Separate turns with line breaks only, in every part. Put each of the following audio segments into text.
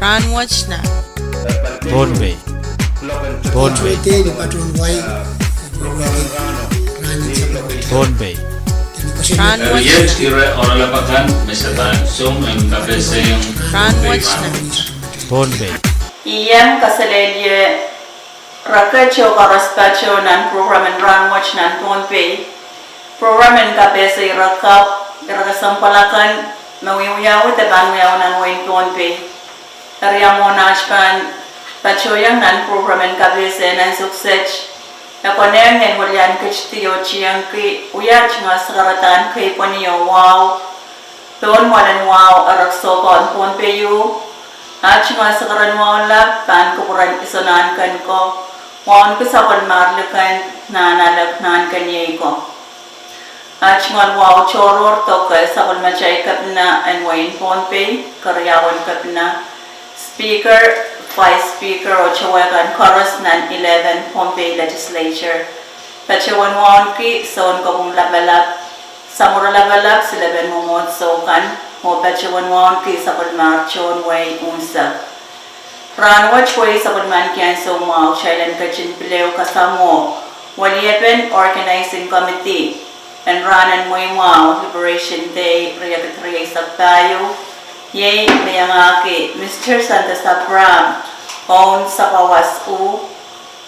Rahnwet na.
Pohnpei. Pohnpei. Pohnpei.
Rahnwet
Yes, tira orang lapakan misalkan sum ang kabese yung
Rahnwet na.
Pohnpei.
Iyam kasalelye rakacho karaspacho nan program en Rahnwet nan Pohnpei. Program en kabese rakap rakasampalakan mawiwiyaw te banwiyaw nan wain Pohnpei. Ariamo nachpan pachoyang nan program en kabese nan suksech. Nakoneng en walian kechtiyo chiyang ki uyach nga sakaratan kay poniyo wow. Doon walan wow arakso kon Pohnpei yu. At nga sakaran wow lap pan kupuran isonan kan ko. Wan ko sapan marlakan na nalagnan kanyay ko. At nga wow choror to kay sapan machay kap na en wain Pohnpei karyawan kap na. Speaker, Vice Speaker o chawagan chorus nan 11 Pohnpei Legislature. Pachawan wan ki son ko kung labalap. Samura labalap sila ben mumot so kan. Mo pachawan wan ki sa pagmarchon way unsa. Rahnwet way sa pagman kiyan so mau chailan kachin pileo kasamo. Waliepen Organizing Committee. And Ranan Moy Mau Liberation Day Riyakatri sa tayo. Yay, mayangaki, Mr. Santa Sabram, on Sapawas U,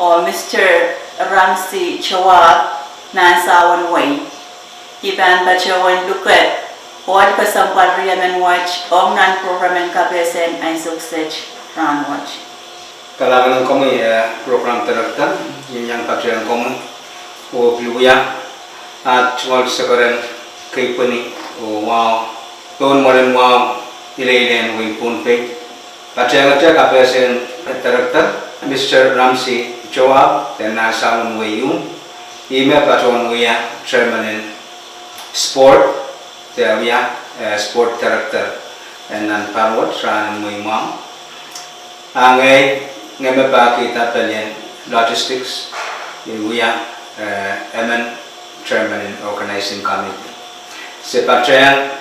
o Mr. Ramsey Chawab, Nansawan Way. Iban Bachawan Luket, Wad Kasampal Riyaman Watch, Om Nan Program and Kabesen, and Suksech, Rahnwet.
Kalangan kami program terdekat yang kajian kami o piluya at wal sekarang kaipani o wow don molen wow Ilayan wing Pohnpei. Kajian kapesen terdekat Mr. Ramsey Joab dan Nasawan Wayu. Ime patawan wia chairman in sport der wia sport terdekat dan nan parwat ran muy mau. Angai ngeme pa kita pelian logistics wia MN chairman in organizing committee. Sepatren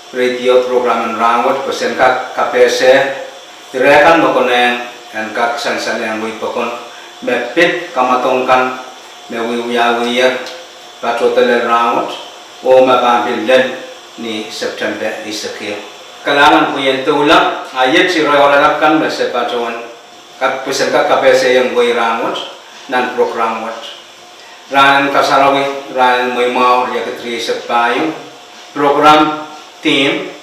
radio program en Rahnwet pesen kak KPC direkan makonen en kak sansan yang wi pokon mepit kamatongkan mewi wiya patotele Rahnwet o mapambil len ni September isakil kalangan puyen tulak ayat si roy olalakan mese paton kak pesen kak KPC yang wi Rahnwet nan program wat ran kasarawi ran moy mau ya ketri sepayu program team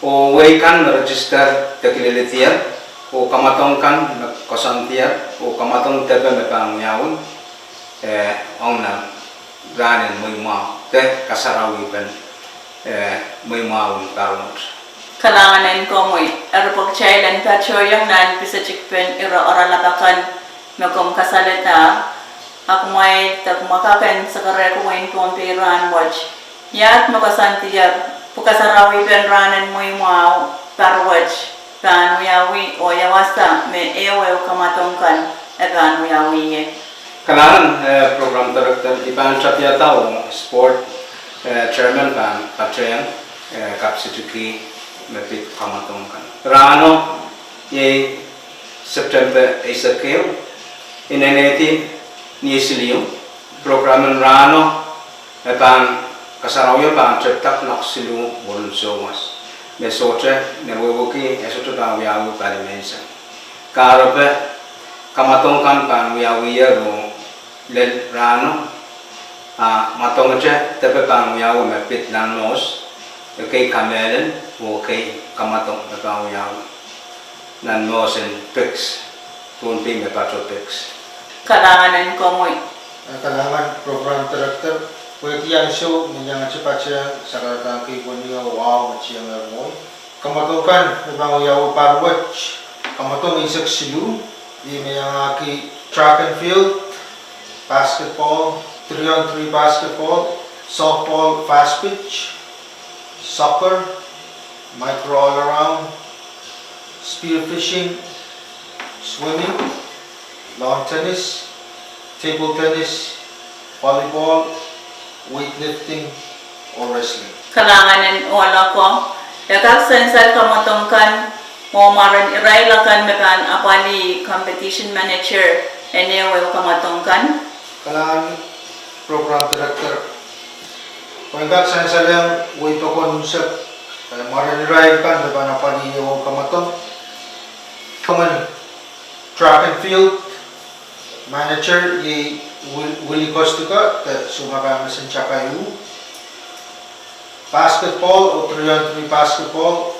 o way kan register tekilitian o kamatong kan kosantian o kamatong tepe mepang yaun ongna ranen muy mau te kasarawi ben muy mau karunot
Kalanganin ko mo'y arupag chailan pachoyang nan pisachikpen ira oralapakan magum kasalita ako may tagmakapen sa kare ko wain Pohnpei Rahnwet yat makasantiyag Pukasarawi ben Ranan Moy Mau Parwet Pan Wiyawi o Yawasa me ewe kamatongkan Evan Wiyawi ye.
Kalangan program terdekat Iban Chapiatao sport chairman pan Patrian kapsituki mepit kamatongkan. Rano ye September isakil ineneti nisilium program Rano pan kasarawi pan cetak naksilu bolon somas mesoce newoki esoto ta wiawu palimensa karope kamatongkan pan wiawi ro lel Rano matongce tepe pan wiawu mepit nan mos kay kamelen o kay kamatong pan wiawu nan mosen pix Pohnpei me patro pix
Kalanganin ko mo'y
kalangan program terdekat Pwede show ninyang cepat sakaratan kay Pohnpei wow macam mo. Kamatokan ibang yaw Parwet kamatong isak silu di mayang aki track and field, basketball, 3-on-3 basketball, softball, fast pitch, soccer, micro all around, spearfishing, swimming, lawn tennis, table tennis, volleyball, weightlifting, or wrestling.
Kalanganin wala ko Yakak sensal kamatongkan mo maran iray lakan mekan apali competition manager enewe kamatongkan.
Kalangan program director. Pagkat sensalang way pakon sa maraniray kan mekan apali yung kamatong. Kaman track and field manager ye Willie Costuka that sumaka mesencha kayu. Basketball o 3-on-3 basketball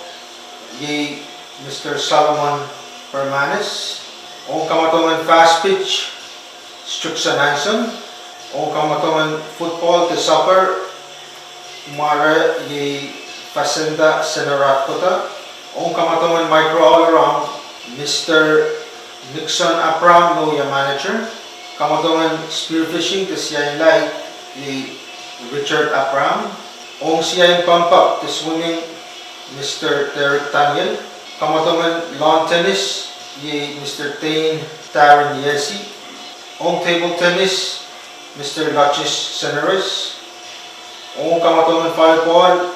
ye Mr. Solomon Permanes. O kamatongan fast pitch Struksan Hanson. O kamatongan football to soccer Mara ye Facenda Senaratkota. O kamatongan micro all around Mr. Nixon Apram no ya manager. Kamatongan spearfishing to siya light ye Richard Apram. Ong siya pump up to swimming Mr. Derek Daniel. Kamatongan lawn tennis ye Mr. Tain Taran Yesi. Ong table tennis Mr. Lachis Senaris. Ong kamatongan volleyball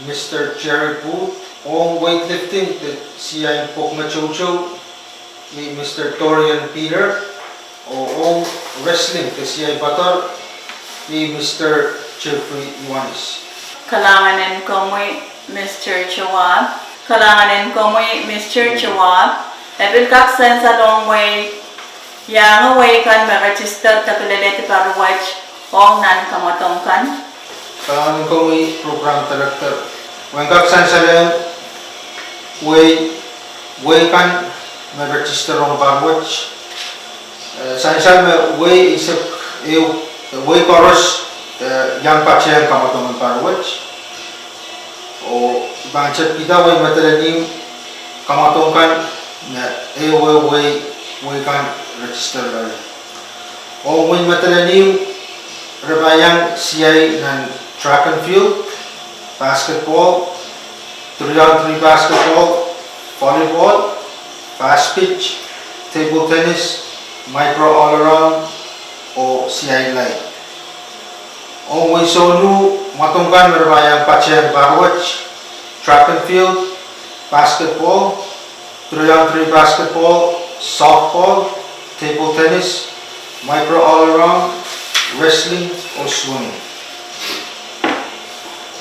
Mr. Jerry Booth. Ong weightlifting to siya Pokma Chocho ye Mr. Torian Peter. Ong wrestling to siya Batar ye Mr. Jeffrey Iwanis.
Kalanganin ko mo Mr. Chawab. Kalanganin ko mo Mr. Chawab. Ebil kak sensa long way. Yang way kan ma-register takulelete para watch ong nan kamatongkan.
Kalangan ko may program director. When kak sensa lang way kan ma-register ong barwatch. Sensa way isip way chorus yang pachian kamatongan barwatch. O bancet kita way matalanim kamatongkan na way kan register lagi. O way matalanim rebayang siyay ng track and field, basketball, 3-on-3 basketball, volleyball, fast pitch, table tennis, micro all around o siyay light. O way sonu matungkan merbayang pachian barwatch, track and field, basketball, 3-on-3 basketball, softball, table tennis, micro all around, wrestling o swimming.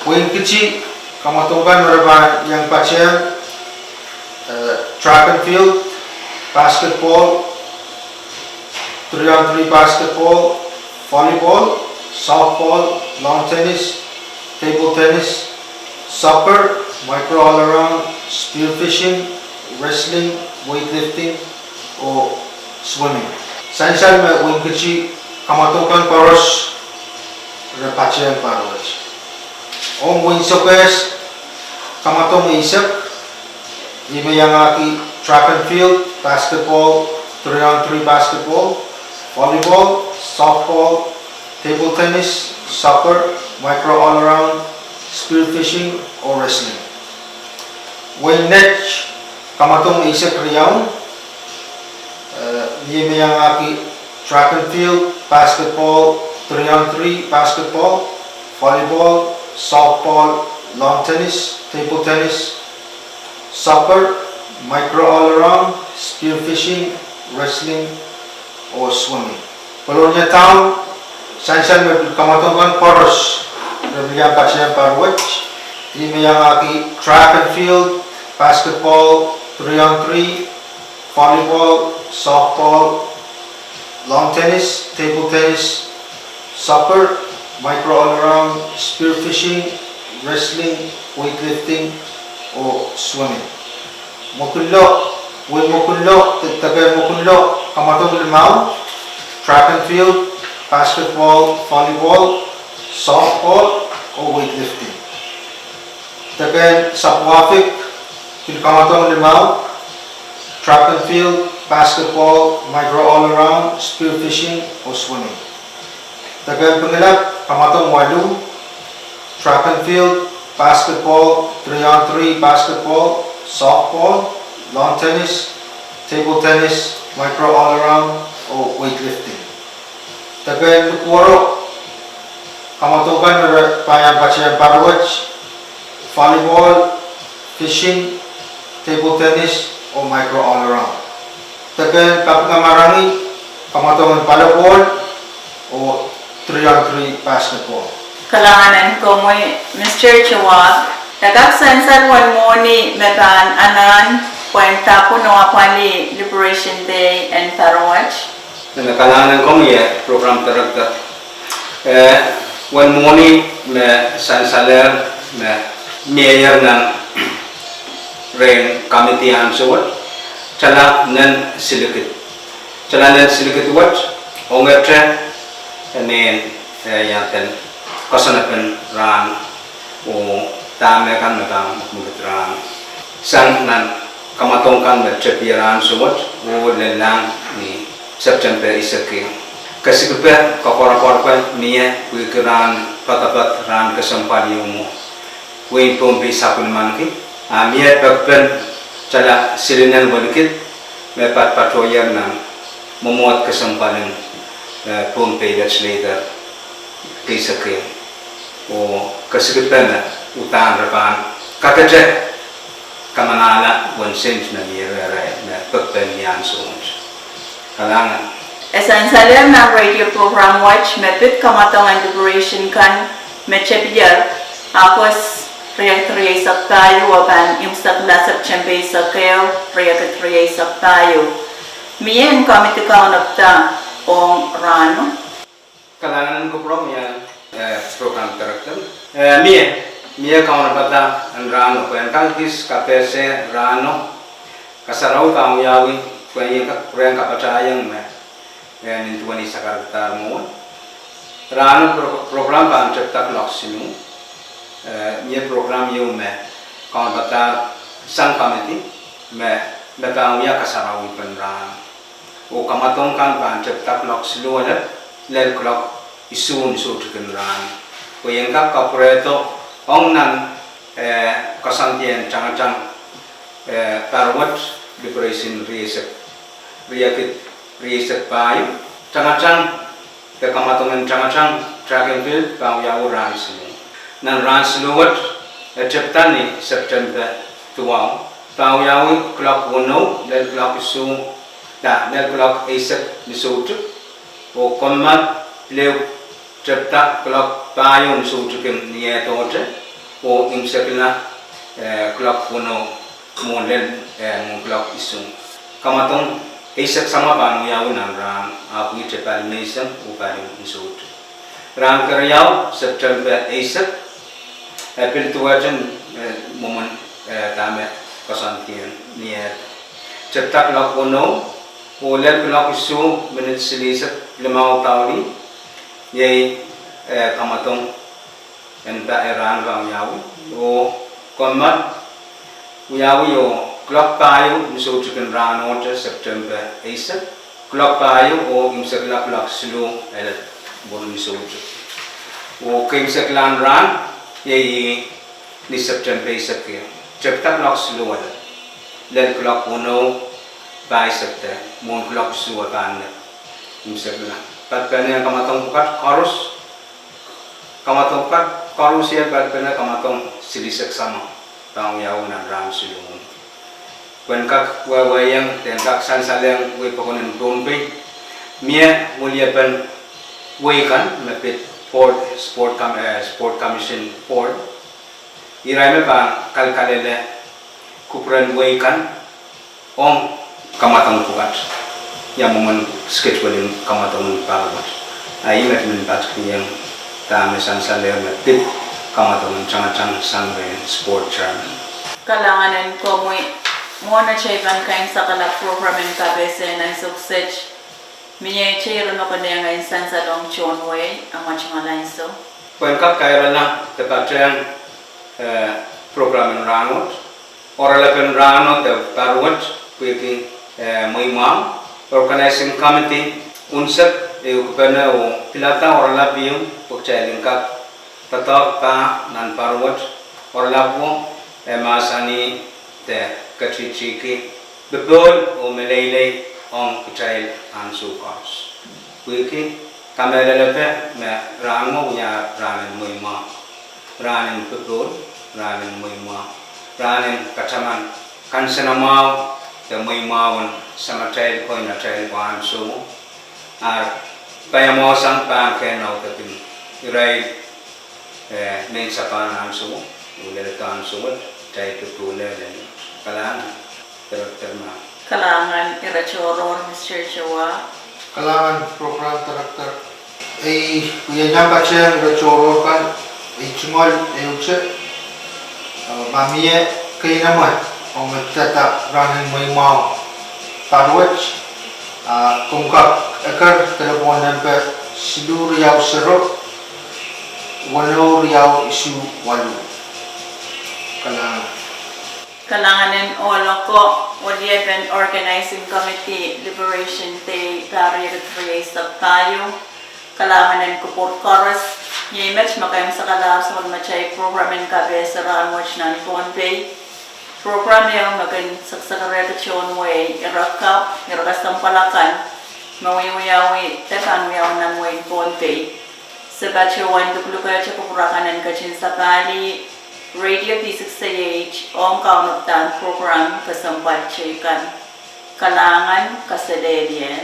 Way kecil kamatungkan merbayang pachian track and field, basketball, 3-on-3 basketball, volleyball, softball, lawn tennis, table tennis, soccer, micro all around, spearfishing, wrestling, weightlifting, o swimming. Sainsan may wing kecil kamatungkan paros repachian paros. Ong wing sokes kamatong isip imayangaki track and field, basketball, 3-on-3 basketball, volleyball, softball, table tennis, soccer, micro all around, spearfishing or wrestling. Wing net kamatong isip riyaw imayangaki track and field, basketball, 3-on-3 basketball, volleyball, softball, lawn tennis, table tennis, soccer, micro all around, spearfishing, wrestling, or swimming. Polonia Town, Sansan kamatungkan poros, Rebellion Pachian Parwatch, imayangaki track and field, basketball, 3-on-3, volleyball, softball, lawn tennis, table tennis, soccer, micro all around, spearfishing, wrestling, weightlifting, o swimming. Mukullo, tagay mukullo, kamatong limaw, track and field, basketball, volleyball, softball, o weightlifting. Tagay Sapwafik, kamatong limaw, track and field, basketball, micro all around, spearfishing, o swimming. Tagay Pangilap, kamatong walu, track and field, basketball, 3-on-3 basketball, softball, lawn tennis, table tennis, micro all around, o weightlifting. Tagay Lukwaro, kamatukan payan pachian parwatch, volleyball, fishing, table tennis, o micro all around. Tekan kapag marangi, kamatongan volleyball o 3-on-3 basketball.
Kalanganan ko mo, Mr. Chawag, nagaksansan wan mo ni meban anan kwenta po no apali Liberation Day and Parawatch.
Kalanganan ko may program director. Wan mo ni me sansaler me mayor ng rain committee answer chala nan silikit wat ongetre nen yaten kasanapen ran o tame kan megam mugitran sang nan kamatongkan me trepiran suwat o lelang ni September isake kasikupe kakora-kora mie wikiran patapat ran kesampali umu wi Pohnpei sapun manki mie pekpen cala silinan walikit me patoyer nan memuat kesempalan Pohnpei legislator isake o kasikupe utan repan kakete kamanala wan sent na yere me pekpen yan suwat kalangan
Esansaler ng radio program watch mepit kamatongan liberation kan mechepiyar akos riyak sak tayo waban imsak lasap chembe sakayo riyak sak tayo mien komite kaunapta ong rano
kalangan ko program ya program director mie kaunapata ang rano ko ang kis kapese rano kasaraw ka yawi ko yung kapatayang and in 20 sakartar mo rano program pa ang tak loksinu ye program yo me kaun bata sang committee me betang ya kasarawi penran o kamatong kan pa ang tak loksinu ala lel klok isun sutken ran o yang kap kapreto ong nan kasantien chang Parawat Liberation Riesek payu, cang-cang, ke kamatongan cang-cang, track and field, kau yawu ranslu. Nan ranslu wat, ceptan ni September tuau, kau yawu clock wono, del clock isu, del clock isek nisutu, o komat leu cepta clock payu nisutu kem niye tote, o imsekna clock wono, model clock isu. Kamatong Isek sama panu yawu nan ran aku ite palination upari insut ran keryau September isek April tuajen momen tame kasantian niat cetak lok ono oleh lok isu menit silisek 5 tahun yai kamatong enta eran bang yawu o komat yawu yo Clock payu miso chicken ran order September 8 clock payu o imsakla clock slow elet bon miso o kimsaklan ran ye ni September 8 ke chapter clock slow elet let clock uno by September mon clock slow kan imsakla pat pene kamatong pukat karus ya pat pene kamatong silisek sama tang yaw na ram slow Penkak wawayang dan kak sansalang way pakunan Pohnpei mia muliapan way kan mapit sport commission board iray me pa kalkalele kupran way kan ong kamatang pukat yang momen scheduling kamatang Parawat ay met men pat yang tame sansalang mapit kamatang chang sangre sport chairman
kalanganan ko mo Mona chaivan kain sakala program in kabese na success. Minye chair no kanya nga instansa dong John Way ang machinga so.
Penkak kaira na tepatren program in Rahnwet. Orala pen Rahnwet de Parawat kuiki muimam organizing committee unsep kupena o pilata orala bium pukcailing kap tatak pa nan Parawat orala po masani de kachichiki bebol o melele on kuchail ansu kos kuiki kamelelepe me rango ya ranen muima ranen bebol ranen muima ranin kacaman kan senamau te muy maun sama trail ko na trail wan so ar kaya mo sang pan kenau te tin irai main sapan an so ulele tan so try to kalangan terma
Kalangan irachoron Mr. Chua.
Kalangan program director ay kuya nyamba siya rachoro kan ay chungol ay uche mamiye kay naman ang magtata running may mau parwach kungkap akar telepon number sidur yaw serot walo yaw isu walu kalangan
Kalanganin olo ko Waliagan Organizing Committee Liberation Day Target 3 sa tayo. Kalanganin ko por chorus. Yimech makayam sa kalas kung machay programin kabe sa Rahnwet ng Pohnpei. Program yung maging saksakaredaksyon way irakap, irakasampalakan, mawiwiyawi, tekan wiyaw na way Pohnpei. Sa batyo 1 dupluka siya kupurakanan kachin sa kali. Radio P6AH ang kaunuptan program kasampat chikan. Kalangan kasadelian.